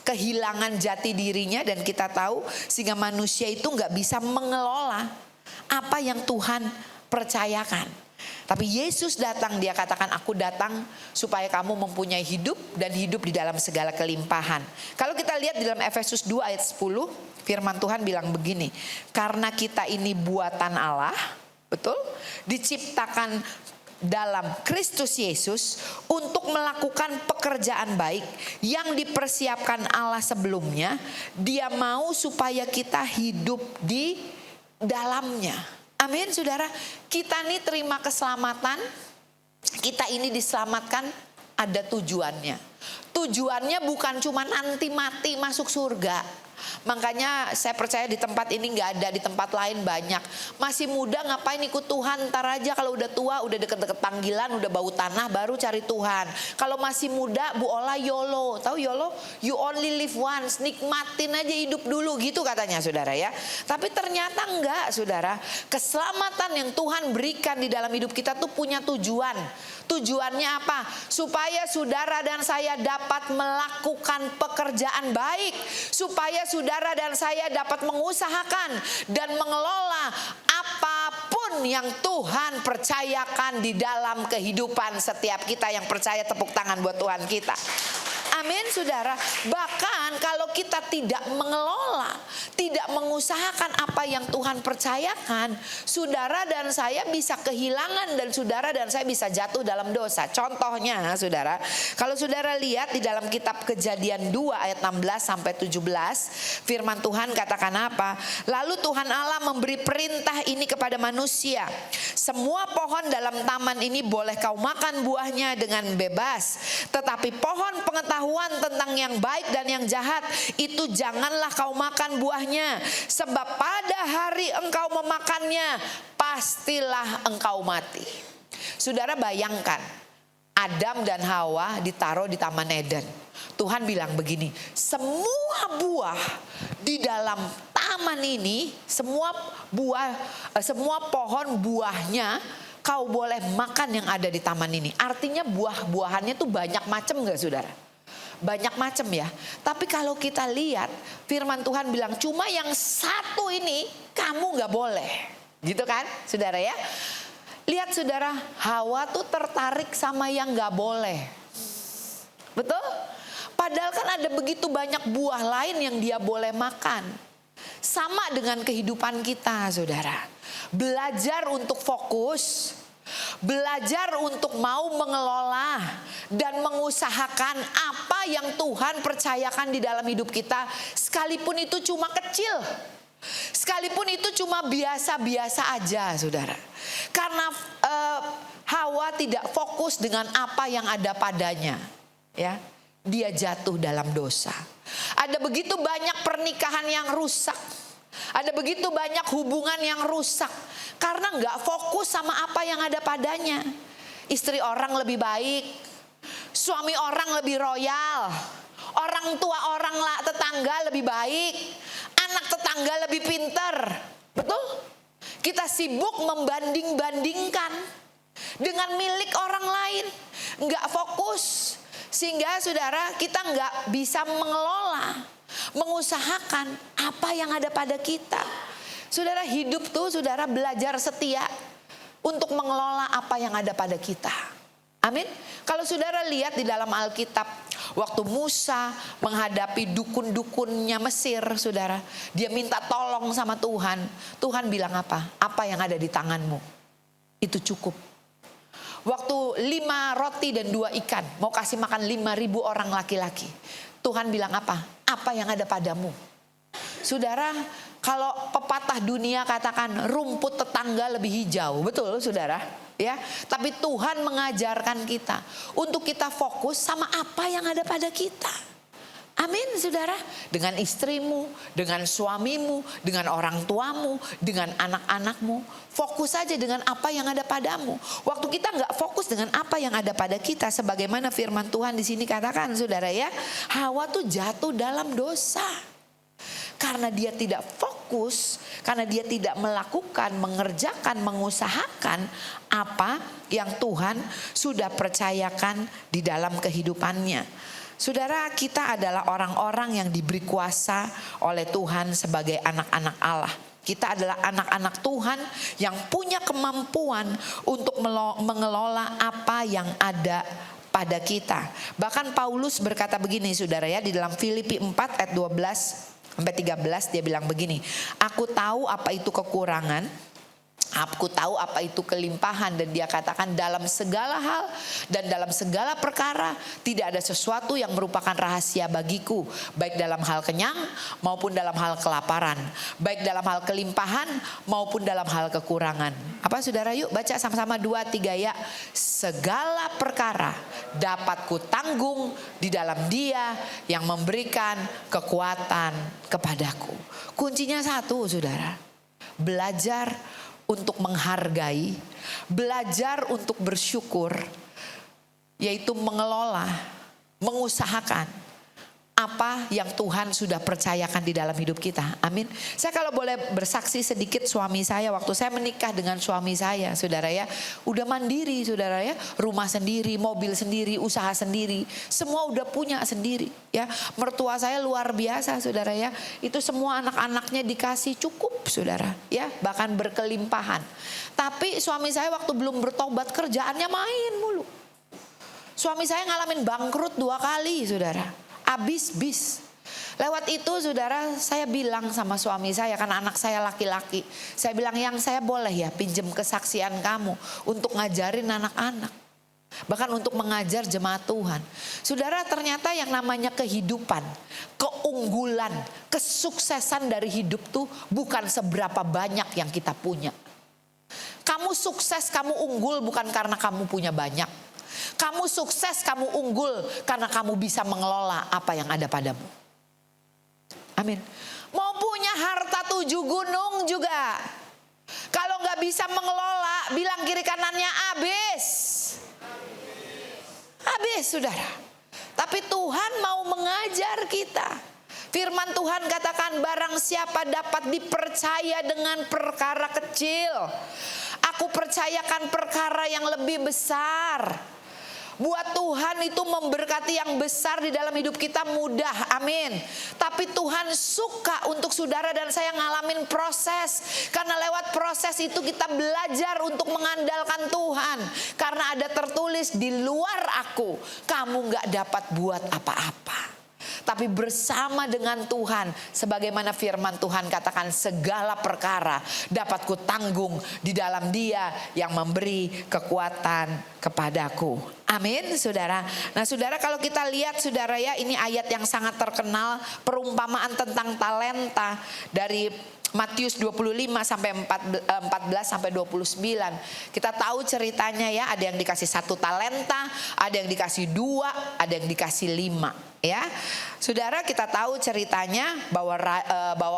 kehilangan jati dirinya, dan kita tahu sehingga manusia itu nggak bisa mengelola apa yang Tuhan percayakan. Tapi Yesus datang, dia katakan aku datang supaya kamu mempunyai hidup dan hidup di dalam segala kelimpahan. Kalau kita lihat di dalam Efesus 2 ayat 10, firman Tuhan bilang begini. Karena kita ini buatan Allah, betul? Diciptakan dalam Kristus Yesus untuk melakukan pekerjaan baik yang dipersiapkan Allah sebelumnya. Dia mau supaya kita hidup di dalamnya. Amin, saudara. Kita ini terima keselamatan, kita ini diselamatkan ada tujuannya. Tujuannya bukan cuma nanti mati masuk surga. Makanya saya percaya di tempat ini gak ada, di tempat lain banyak. Masih muda ngapain ikut Tuhan, ntar aja kalau udah tua, udah deket-deket panggilan, udah bau tanah baru cari Tuhan. Kalau masih muda, Bu Ola YOLO. Tahu YOLO? You only live once, nikmatin aja hidup dulu gitu katanya, saudara ya. Tapi ternyata enggak, saudara. Keselamatan yang Tuhan berikan di dalam hidup kita tuh punya tujuan. Tujuannya apa? Supaya saudara dan saya dapat melakukan pekerjaan baik. Supaya saudara dan saya dapat mengusahakan dan mengelola apapun yang Tuhan percayakan di dalam kehidupan setiap kita yang percaya. Tepuk tangan buat Tuhan kita. Amin saudara. Bahkan kalau kita tidak mengelola, tidak mengusahakan apa yang Tuhan percayakan, saudara dan saya bisa kehilangan dan saudara dan saya bisa jatuh dalam dosa. Contohnya saudara, kalau saudara lihat di dalam kitab Kejadian 2 ayat 16 sampai 17, firman Tuhan katakan apa? Lalu Tuhan Allah memberi perintah ini kepada manusia. Semua pohon dalam taman ini boleh kau makan buahnya dengan bebas, tetapi pohon pengetahuan tentang yang baik dan yang jahat itu janganlah kau makan buahnya, sebab pada hari engkau memakannya pastilah engkau mati. Saudara bayangkan, Adam dan Hawa ditaruh di Taman Eden. Tuhan bilang begini, semua buah di dalam taman ini, semua pohon buahnya kau boleh makan yang ada di taman ini. Artinya buah-buahannya tuh banyak macam gak saudara? Banyak macam ya. Tapi kalau kita lihat firman Tuhan bilang cuma yang satu ini kamu gak boleh. Gitu kan saudara ya. Lihat saudara, Hawa tuh tertarik sama yang gak boleh. Betul? Padahal kan ada begitu banyak buah lain yang dia boleh makan. Sama dengan kehidupan kita saudara. Belajar untuk fokus, belajar untuk mau mengelola dan mengusahakan apa yang Tuhan percayakan di dalam hidup kita, sekalipun itu cuma kecil, sekalipun itu cuma biasa-biasa aja saudara. Karena Hawa tidak fokus dengan apa yang ada padanya, ya, dia jatuh dalam dosa. Ada begitu banyak pernikahan yang rusak. Ada begitu banyak hubungan yang rusak karena nggak fokus sama apa yang ada padanya. Istri orang lebih baik, suami orang lebih royal, orang tua orang tetangga lebih baik, anak tetangga lebih pinter. Betul? Kita sibuk membanding-bandingkan dengan milik orang lain, nggak fokus sehingga saudara kita nggak bisa mengelola, mengusahakan apa yang ada pada kita. Saudara, hidup tuh saudara belajar setia untuk mengelola apa yang ada pada kita. Amin. Kalau saudara lihat di dalam Alkitab, waktu Musa menghadapi dukun-dukunnya Mesir, saudara, dia minta tolong sama Tuhan. Tuhan bilang apa? Apa yang ada di tanganmu itu cukup. Waktu 5 roti dan 2 ikan mau kasih makan 5.000 orang laki-laki, Tuhan bilang apa? Apa yang ada padamu. Saudara, kalau pepatah dunia katakan rumput tetangga lebih hijau, betul saudara? Ya, tapi Tuhan mengajarkan kita untuk kita fokus sama apa yang ada pada kita. Amin saudara. Dengan istrimu, dengan suamimu, dengan orang tuamu, dengan anak-anakmu. Fokus saja dengan apa yang ada padamu. Waktu kita nggak fokus dengan apa yang ada pada kita, sebagaimana firman Tuhan di sini katakan saudara ya, Hawa tuh jatuh dalam dosa. Karena dia tidak fokus, karena dia tidak melakukan, mengerjakan, mengusahakan apa yang Tuhan sudah percayakan di dalam kehidupannya. Saudara, kita adalah orang-orang yang diberi kuasa oleh Tuhan sebagai anak-anak Allah. Kita adalah anak-anak Tuhan yang punya kemampuan untuk mengelola apa yang ada pada kita. Bahkan Paulus berkata begini saudara ya, di dalam Filipi 4 ayat 12 sampai 13 dia bilang begini, aku tahu apa itu kekurangan, aku tahu apa itu kelimpahan, dan dia katakan dalam segala hal dan dalam segala perkara tidak ada sesuatu yang merupakan rahasia bagiku, baik dalam hal kenyang maupun dalam hal kelaparan, baik dalam hal kelimpahan maupun dalam hal kekurangan. Apa saudara, yuk baca sama-sama 2, 3 ya. Segala perkara dapat kutanggung di dalam Dia yang memberikan kekuatan kepadaku. Kuncinya satu saudara, belajar untuk menghargai, belajar untuk bersyukur, yaitu mengelola, mengusahakan apa yang Tuhan sudah percayakan di dalam hidup kita. Amin. Saya kalau boleh bersaksi sedikit, suami saya waktu saya menikah dengan suami saya, saudara ya, udah mandiri saudara ya, rumah sendiri, mobil sendiri, usaha sendiri, semua udah punya sendiri ya. Mertua saya luar biasa saudara ya, itu semua anak-anaknya dikasih cukup saudara ya, bahkan berkelimpahan. Tapi suami saya waktu belum bertobat kerjaannya main mulu. Suami saya ngalamin bangkrut 2 kali, saudara. Habis bis. Lewat itu saudara, saya bilang sama suami saya, karena anak saya laki-laki. Saya bilang, yang saya boleh ya pinjem kesaksian kamu untuk ngajarin anak-anak. Bahkan untuk mengajar jemaat Tuhan. Saudara, ternyata yang namanya kehidupan, keunggulan, kesuksesan dari hidup tuh bukan seberapa banyak yang kita punya. Kamu sukses, kamu unggul bukan karena kamu punya banyak. Kamu sukses, kamu unggul karena kamu bisa mengelola apa yang ada padamu. Amin. Mau punya harta 7 gunung juga, kalau gak bisa mengelola, bilang kiri kanannya habis. Habis, saudara. Tapi Tuhan mau mengajar kita. Firman Tuhan katakan, barang siapa dapat dipercaya dengan perkara kecil, aku percayakan perkara yang lebih besar. Buat Tuhan itu memberkati yang besar di dalam hidup kita mudah, amin. Tapi Tuhan suka untuk saudara dan saya ngalamin proses. Karena lewat proses itu kita belajar untuk mengandalkan Tuhan. Karena ada tertulis, di luar aku kamu gak dapat buat apa-apa. Tapi bersama dengan Tuhan, sebagaimana firman Tuhan katakan, segala perkara dapat kutanggung di dalam Dia yang memberi kekuatan kepadaku. Amin, saudara. Nah, saudara, kalau kita lihat, saudara ya, ini ayat yang sangat terkenal, perumpamaan tentang talenta dari Matius 25 sampai 14 sampai 29. Kita tahu ceritanya ya, ada yang dikasih 1 talenta, ada yang dikasih 2, ada yang dikasih 5. Ya, saudara, kita tahu ceritanya bahwa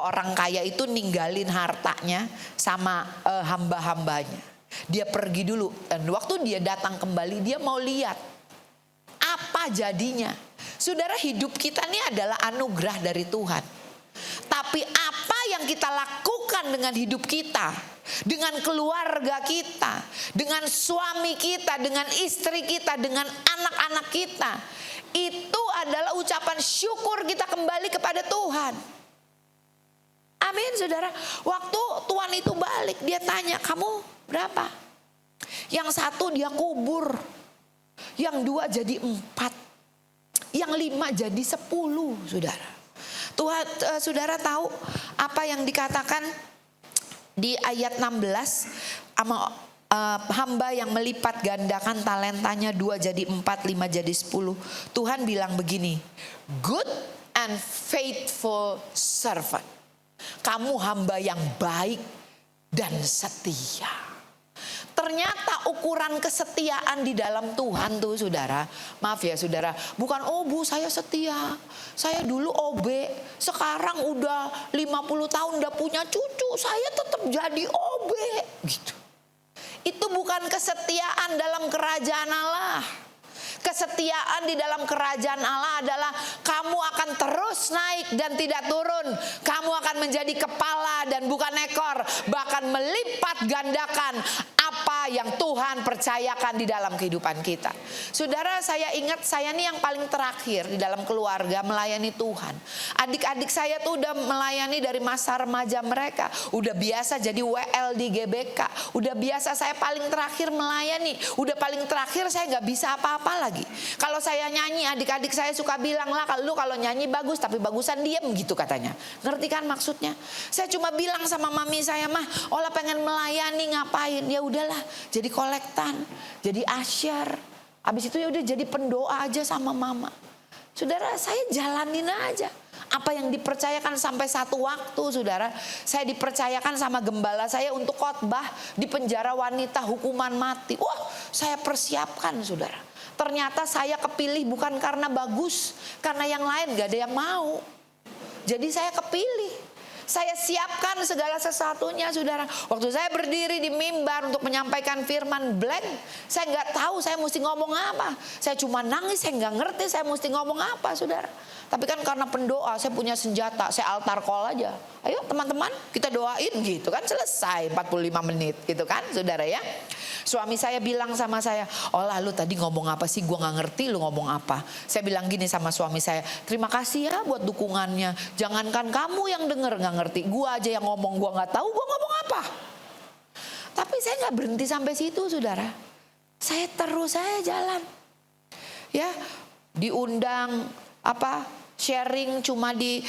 orang kaya itu ninggalin hartanya sama hamba-hambanya. Dia pergi dulu, dan waktu dia datang kembali dia mau lihat apa jadinya. Saudara, hidup kita ini adalah anugerah dari Tuhan. Tapi apa yang kita lakukan dengan hidup kita, dengan keluarga kita, dengan suami kita, dengan istri kita, dengan anak-anak kita, itu adalah ucapan syukur kita kembali kepada Tuhan. Amin, saudara. Waktu Tuhan itu balik, dia tanya, kamu berapa? Yang 1 dia kubur, yang 2 jadi 4, yang 5 jadi 10, saudara. Tuhan, saudara tahu apa yang dikatakan di ayat 16 sama hamba yang melipat gandakan talentanya, 2 jadi 4, 5 jadi 10. Tuhan bilang begini, good and faithful servant. Kamu hamba yang baik dan setia. Ternyata ukuran kesetiaan di dalam Tuhan tuh, saudara, maaf ya saudara, bukan oh bu saya setia, saya dulu OB, sekarang udah 50 tahun udah punya cucu, saya tetap jadi OB gitu. Itu bukan kesetiaan dalam kerajaan Allah. Kesetiaan di dalam kerajaan Allah adalah kamu akan terus naik dan tidak turun. Kamu akan menjadi kepala dan bukan ekor, bahkan melipat gandakan apa yang Tuhan percayakan di dalam kehidupan kita. Saudara, saya ingat saya nih yang paling terakhir di dalam keluarga melayani Tuhan. Adik-adik saya tuh udah melayani dari masa remaja mereka, udah biasa jadi WL di GBK, udah biasa saya paling terakhir melayani, udah paling terakhir saya gak bisa apa-apa lagi. Kalau saya nyanyi, adik-adik saya suka bilang lah, lu kalau nyanyi bagus tapi bagusan diem gitu katanya. Ngerti kan maksudnya? Saya cuma bilang sama mami saya, mah Ola pengen melayani, ngapain? Ya udahlah, jadi kolektan, jadi asyar. Habis itu ya udah jadi pendoa aja sama mama. Saudara, saya jalanin aja apa yang dipercayakan sampai satu waktu, saudara. Saya dipercayakan sama gembala saya untuk khotbah di penjara wanita hukuman mati. Wah, saya persiapkan, saudara. Ternyata saya kepilih bukan karena bagus, karena yang lain gak ada yang mau. Jadi saya kepilih. Saya siapkan segala sesuatunya, saudara. Waktu saya berdiri di mimbar untuk menyampaikan firman, blank. Saya gak tahu saya mesti ngomong apa. Saya cuma nangis, saya gak ngerti saya mesti ngomong apa, saudara. Tapi kan karena pendoa, saya punya senjata, saya altar call aja. Ayo teman-teman, kita doain gitu kan, selesai 45 menit gitu kan, saudara ya. Suami saya bilang sama saya, Olah lu tadi ngomong apa sih, gue gak ngerti lu ngomong apa. Saya bilang gini sama suami saya, terima kasih ya buat dukungannya. Jangankan kamu yang denger gak ngerti, gue aja yang ngomong gue gak tahu gue ngomong apa. Tapi saya gak berhenti sampai situ, saudara. Saya terus jalan. ya diundang sharing cuma di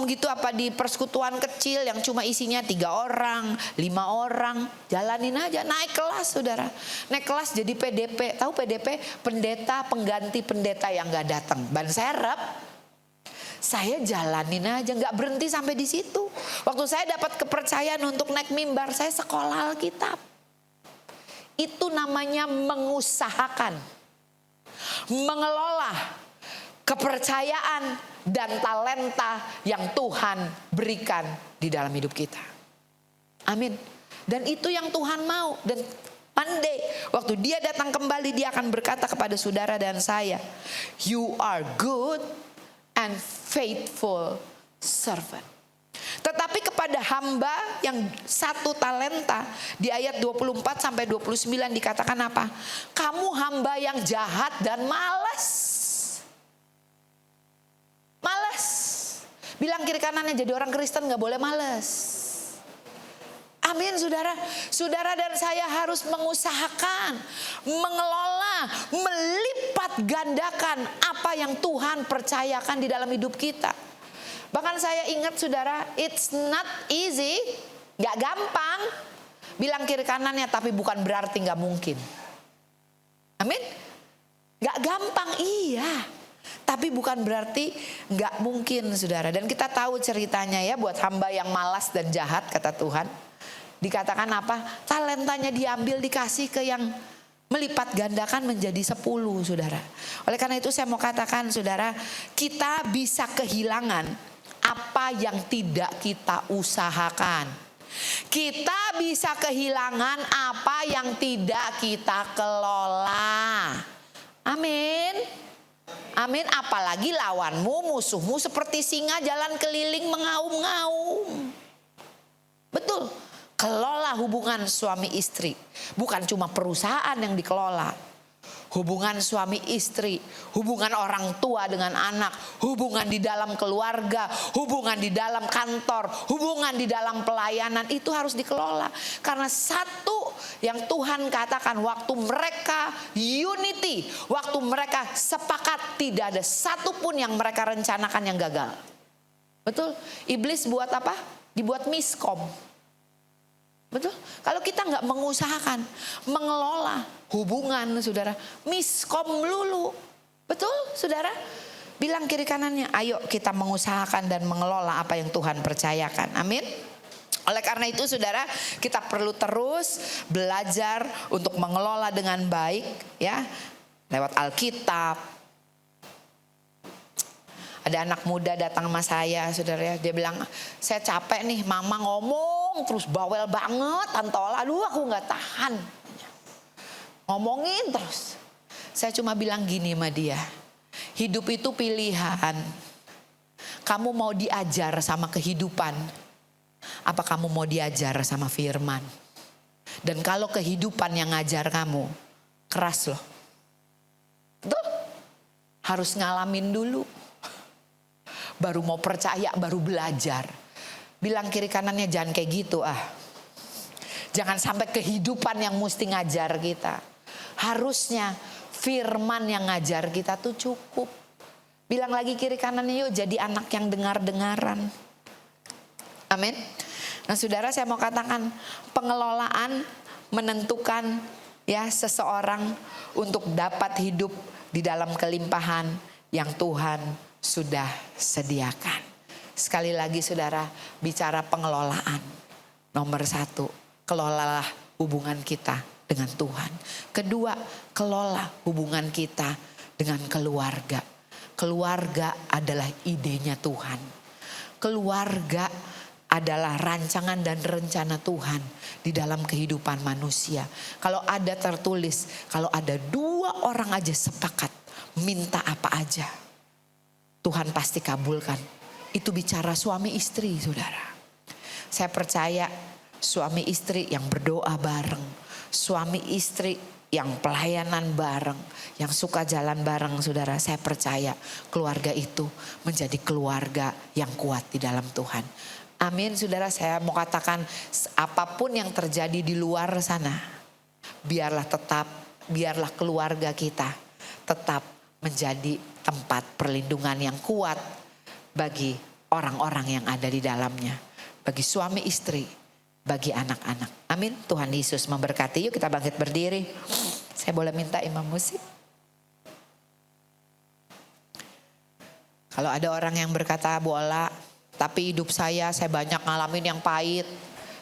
gitu di persekutuan kecil yang cuma isinya 3 orang, 5 orang, jalanin aja, naik kelas saudara, naik kelas jadi PDP. Tahu PDP? Pendeta pengganti pendeta yang nggak datang, ban serep. Saya jalanin aja, nggak berhenti sampai di situ. Waktu saya dapat kepercayaan untuk naik mimbar, saya sekolah Alkitab. Itu namanya mengusahakan, mengelola kepercayaan dan talenta yang Tuhan berikan di dalam hidup kita. Amin. Dan itu yang Tuhan mau. Dan one day waktu dia datang kembali, dia akan berkata kepada saudara dan saya, "You are good and faithful servant." Tetapi kepada hamba yang 1 talenta, di ayat 24 sampai 29 dikatakan apa? Kamu hamba yang jahat dan malas. Malas. Bilang kiri kanannya, jadi orang Kristen gak boleh malas. Amin saudara. Saudara dan saya harus mengusahakan, mengelola, melipat gandakan apa yang Tuhan percayakan di dalam hidup kita. Bahkan saya ingat saudara, it's not easy, gak gampang. Bilang kiri kanannya, tapi bukan berarti gak mungkin. Amin. Gak gampang, iya. Tapi bukan berarti gak mungkin saudara. Dan kita tahu ceritanya ya, buat hamba yang malas dan jahat kata Tuhan. Dikatakan apa? Talentanya diambil dikasih ke yang melipat gandakan menjadi 10 saudara. Oleh karena itu saya mau katakan saudara, kita bisa kehilangan apa yang tidak kita usahakan. Kita bisa kehilangan apa yang tidak kita kelola. Amin. Amin. Apalagi lawanmu, musuhmu seperti singa jalan keliling mengaum-ngaum. Betul. Kelola hubungan suami istri. Bukan cuma perusahaan yang dikelola. Hubungan suami istri, hubungan orang tua dengan anak, hubungan di dalam keluarga, hubungan di dalam kantor, hubungan di dalam pelayanan, itu harus dikelola. Karena satu yang Tuhan katakan, waktu mereka unity, waktu mereka sepakat, tidak ada satupun yang mereka rencanakan yang gagal. Betul? Iblis buat apa? Dibuat miskom. Betul? Kalau kita nggak mengusahakan, mengelola hubungan saudara, miskom lulu. Betul saudara? Bilang kiri kanannya, ayo kita mengusahakan dan mengelola apa yang Tuhan percayakan. Amin. Oleh karena itu saudara, kita perlu terus belajar untuk mengelola dengan baik ya. Lewat Alkitab. Ada anak muda datang sama saya saudara ya, dia bilang, saya capek nih mama ngomong terus bawel banget Tante Ola, aduh aku gak tahan. Ngomongin terus. Saya cuma bilang gini sama dia, hidup itu pilihan. Kamu mau diajar sama kehidupan, apa kamu mau diajar sama firman? Dan kalau kehidupan yang ngajar kamu, keras loh. Betul? Harus ngalamin dulu. Baru mau percaya, baru belajar. Bilang kiri kanannya, jangan kayak gitu Jangan sampai kehidupan yang mesti ngajar kita. Harusnya firman yang ngajar kita tuh cukup. Bilang lagi kiri kanannya, yuk jadi anak yang dengar-dengaran. Amin. Nah saudara, saya mau katakan, pengelolaan menentukan ya seseorang untuk dapat hidup di dalam kelimpahan yang Tuhan sudah sediakan. Sekali lagi saudara, bicara pengelolaan. Nomor 1, kelolalah hubungan kita dengan Tuhan. Kedua, kelola hubungan kita dengan keluarga. Keluarga adalah idenya Tuhan. Keluarga adalah rancangan dan rencana Tuhan di dalam kehidupan manusia. Kalau ada tertulis, kalau ada 2 orang aja sepakat minta apa aja, Tuhan pasti kabulkan. Itu bicara suami istri saudara. Saya percaya suami istri yang berdoa bareng, suami istri yang pelayanan bareng, yang suka jalan bareng saudara. Saya percaya keluarga itu menjadi keluarga yang kuat di dalam Tuhan. Amin saudara, saya mau katakan apapun yang terjadi di luar sana, biarlah keluarga kita tetap menjadi tempat perlindungan yang kuat bagi orang-orang yang ada di dalamnya. Bagi suami istri, bagi anak-anak. Amin. Tuhan Yesus memberkati. Yuk kita bangkit berdiri. Saya boleh minta imam musik? Kalau ada orang yang berkata, bola, tapi hidup saya banyak ngalamin yang pahit.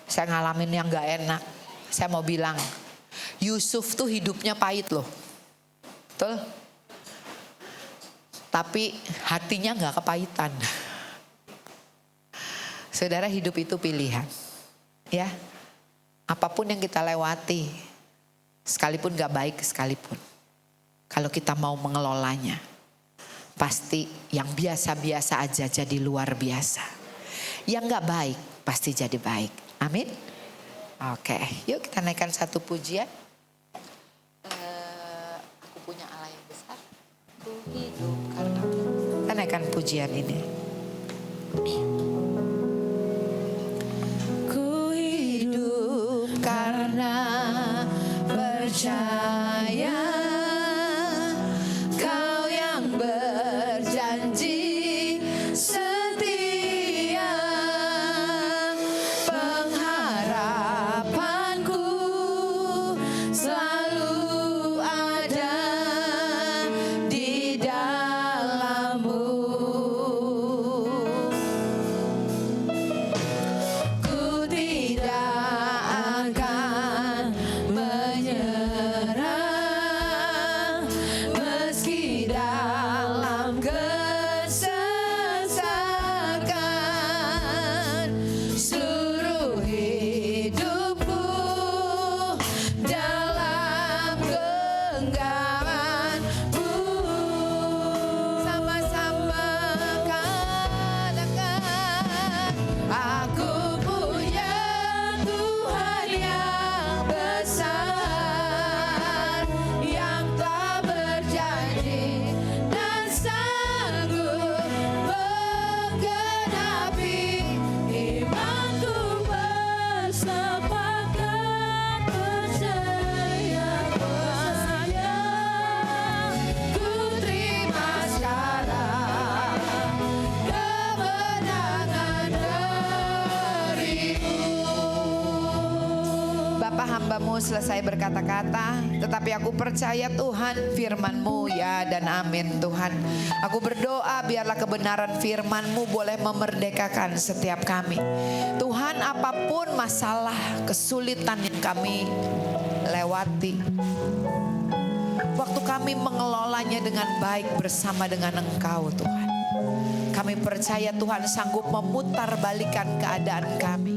Saya ngalamin yang gak enak. Saya mau bilang, Yusuf tuh hidupnya pahit loh. Betul? Tapi hatinya gak kepahitan. Saudara, hidup itu pilihan. Ya, apapun yang kita lewati, sekalipun gak baik sekalipun. Kalau kita mau mengelolanya, pasti yang biasa-biasa aja jadi luar biasa. Yang gak baik pasti jadi baik. Amin. Oke, yuk kita naikkan satu pujian. Aku punya Allah yang besar. Ku hidup karena. Kita naikkan pujian ini. Ku hidup karena percaya. Kau yang berjanji setia. Pengharapanku selalu ada di dalam-Mu. Ku tidak akan menyerah meski dalam kesesakan. Seluruh hidupku dalam genggaman-Mu. Sama-sama katakan, aku punya Tuhan yang besar, yang tak berjanji dan sanggup menggenapi imanku. Bersepakat percaya padanya. Ku terima sekarang kemenangan dari-Mu. Bapa, hamba-Mu selesai berkata-kata, tetapi aku percaya Tuhan firman-Mu ya dan amin Tuhan. Aku berdoa biarlah kebenaran firman-Mu boleh memerdekakan setiap kami. Tuhan, apapun masalah, kesulitan yang kami lewati, waktu kami mengelolanya dengan baik bersama dengan Engkau Tuhan, kami percaya Tuhan sanggup memutarbalikan keadaan kami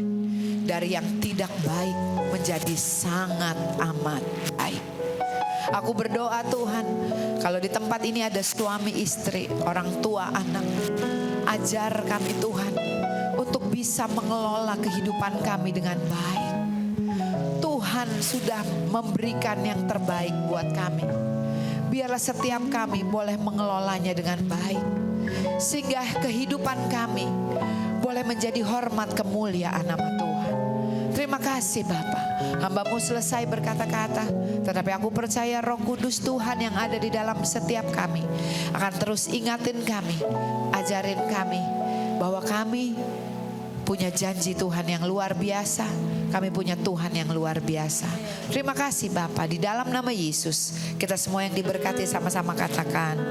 dari yang tidak baik menjadi sangat amat baik. Aku berdoa Tuhan, kalau di tempat ini ada suami istri, orang tua, anak, ajar kami Tuhan untuk bisa mengelola kehidupan kami dengan baik. Tuhan sudah memberikan yang terbaik buat kami. Biarlah setiap kami boleh mengelolanya dengan baik, sehingga kehidupan kami boleh menjadi hormat kemuliaan nama Tuhan. Terima kasih Bapa. Hamba-Mu selesai berkata-kata, tetapi aku percaya Roh Kudus Tuhan yang ada di dalam setiap kami akan terus ingatin kami, ajarin kami bahwa kami punya janji Tuhan yang luar biasa. Kami punya Tuhan yang luar biasa. Terima kasih Bapa, di dalam nama Yesus kita semua yang diberkati sama-sama katakan